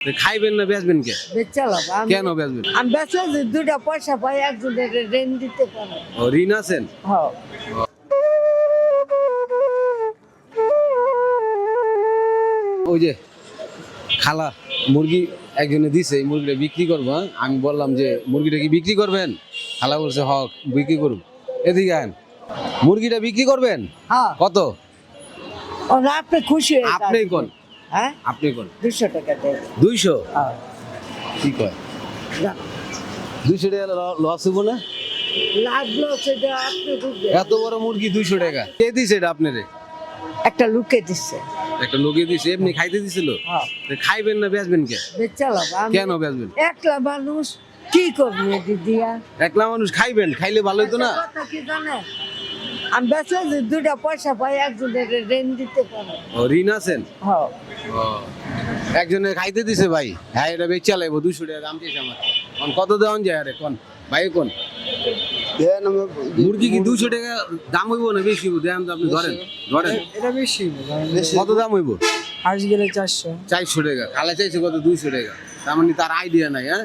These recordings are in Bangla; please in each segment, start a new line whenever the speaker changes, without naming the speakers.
খাইবেন না বেচবেন কে?
বেচালাম
কেন বেচবেন?
আমি বেচলে যে দুটা পয়সা পাই একজনের ঋণ দিতে পারো।
ও ঋণ আছেন?
হ্যাঁ
ওই যে খালা মুরগি একজনে দিছে, এই মুরগিটা বিক্রি করবো। হ্যাঁ? আমি বললাম যে মুরগিটা কি বিক্রি করবেন? খালা বলছে হক বিক্রি করুন। এদিকে আন, মুরগিটা বিক্রি করবেন
হ্যাঁ
কত?
ও না, আপনি খুশি হয়ে
আপনি
যান।
কোন?
হ্যাঁ
আপনি কোন?
200 টাকা দেন।
200?
হ্যাঁ
কি কয়?
না,
200 টাকা লস হবো না?
লাভ লস এটা আপনি বুঝবেন।
এত বড় মুরগি 200 টাকা কে দিছে এটা আপনারে?
একটা লুকে দিচ্ছে।
একটা লোকে দিছে, এমনি খাইতে দিছিল?
হ্যাঁ
খাইবেন না বেচবেন কে?
বেচালাম আমি।
কেন বেচবেন?
একলা মানুষ কি করবে দিদিয়া?
একলা মানুষ খাইবেন, খাইলে ভালো হতো না?
কথা কি জানেন, আমি বেচলে যে দুটা পয়সা পাই একজনের ঋণ দিতে পারো।
ও ঋণ আছেন?
হ্যাঁ
ও একজনে খাইতে দিছে ভাই, হ্যাঁ এটা বেচা লাইব 200 টাকা দাম দিয়েছে আমার। কোন কত দেওয়ান যায়? আরে কোন ভাই কোন মুরগি কি 200 টাকা দাম হইব না বেশি হইব? দেন তো আপনি ধরেন ধরেন
এটা বেশি
কত দাম হইব?
আজ গেলে 400
400 টাকা। খালা চাইছে কত? 200 টাকা। তার মানে তার আইডিয়া নাই। হ্যাঁ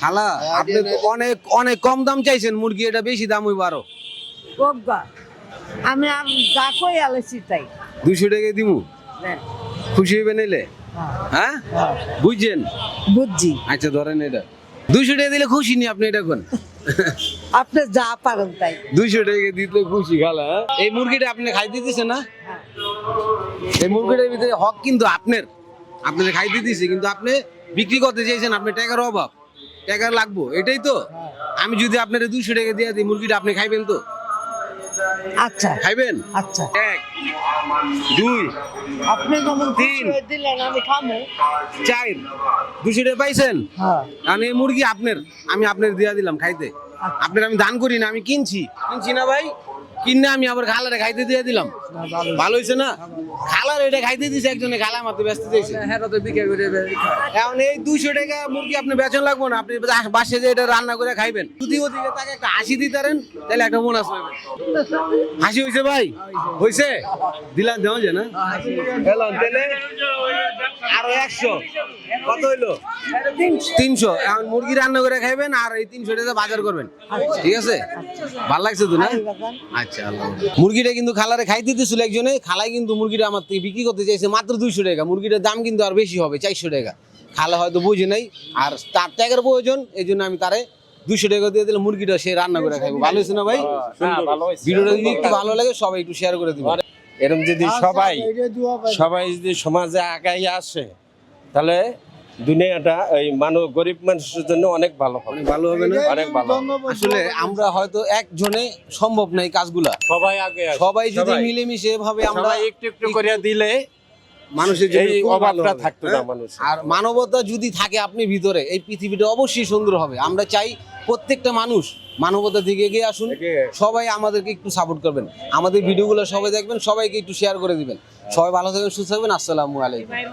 খালা আপনি তো অনেক অনেক কম দাম চাইছেন মুরগি, এটা বেশি দাম হইব আরো।
বাবা আমি যা কই আলেছি তাই
200 টাকা দিমু,
দেন।
খুশি হইবেন এলে?
হ্যাঁ,
হ্যাঁ
হ্যাঁ,
বুঝছেন?
বুঝছি।
আচ্ছা ধরেন এটা 200 টাকা দিলে খুশি নি আপনি? এটা কোন
আপনি যা পারেন তাই।
200 টাকা দিতে খুশি খালা? হ্যাঁ? এই মুরগিটা আপনি খাইতে দিছে না?
হ্যাঁ।
এই মুরগিটার ভিতরে হক কিন্তু আপনার, আপনার খাইতে দিছে কিন্তু আপনি বিক্রি করতে চাইছেন, আপনি টাকার অভাব, টাকা লাগবো, এটাই তো। আমি যদি আপনার 200 টাকা দিয়ে দিই মুরগিটা, আপনি খাইবেন তো?
আচ্ছা
খাইবেন?
আচ্ছা
1 2
আপনি যেমন খুশি
তিন।
হয়ে দিলেন আমি খামো।
4 200 টাকা পাইছেন?
হ্যাঁ
কারণ এই মুরগি আপনার, আমি আপনার দিয়া দিলাম খাইতে।
আচ্ছা।
আপনার আমি দান করি না, আমি কিনছি না ভাই, কিনে আমি আবার খালারে খাইতে দিয়ে দিলাম। ভালো হয়েছে না? খালার এটা খাইতে দিছে একজনে, খালা মাত্র ব্যস্ত দিয়েছে।
হ্যাঁ তো বিক্রি করে
এখন এই 200 টাকা মুরগি আপনি বেচন লাগবো না, আপনি বাসে যে এটা রান্না করে খাইবেন। যদি ওদিকে তাকে একটা হাসি দিতে পারেন তাহলে একটা বোনাস পাবেন। হাসি হয়েছে ভাই? হয়েছে? দিলাম দেওয়া যায় না? এলাম তাহলে আরো 100 কত হইলো? 300। এখন মুরগি রান্না করে খাইবেন আর এই 300 টাকা বাজার করবেন, ঠিক আছে? ভালো লাগছে তো না? আচ্ছা আল্লাহ। মুরগিটা কিন্তু খালারে খাইতে দিয়েছিল একজনে, খালাই কিন্তু মুরগিটা আমার থেকে বিক্রি করতে চাইছে মাত্র 200 টাকা। মুরগিটার দাম কিন্তু আর বেশি হবে, 400 টাকা। খালা হয়তো বুঝে নাই আর তার টাকার প্রয়োজন, এই জন্য আমি তারে 200 টাকা দিয়ে দিলে মুরগিটা সে রান্না করে খাইবো। ভালো হয়েছে না ভাই? ভিডিওটা যদি একটু ভালো লাগে সবাই একটু শেয়ার করে দিবেন।
এরকম যদি সবাই যদি সমাজে আগাই আসে তাহলে দুনিয়াটা এই গরিব মানুষের জন্য অনেক ভালো হবে।
অনেক ভালো হবে না?
অনেক ভালো।
আসলে আমরা হয়তো একজনে সম্ভব নাই কাজগুলা,
সবাই আগে আসে।
সবাই যদি মিলেমিশে এভাবে আমরা
সবাই একটু একটু করে দিলে
মানুষের জন্য
এই
খুব ভালো
অভাবটা
হবে।
থাকতো না মানুষ।
আর মানবতা যদি থাকে আপনি ভিতরে, এই পৃথিবীটা অবশ্যই সুন্দর হবে। আমরা চাই প্রত্যেকটা মানুষ মানবতার দিকে এগিয়ে আসুন। সবাই আমাদেরকে একটু সাপোর্ট করবেন, আমাদের ভিডিওগুলো সবাই দেখবেন, সবাইকে একটু শেয়ার করে দিবেন। সবাই ভালো থাকবেন, সুস্থ থাকবেন। আসসালামু আলাইকুম।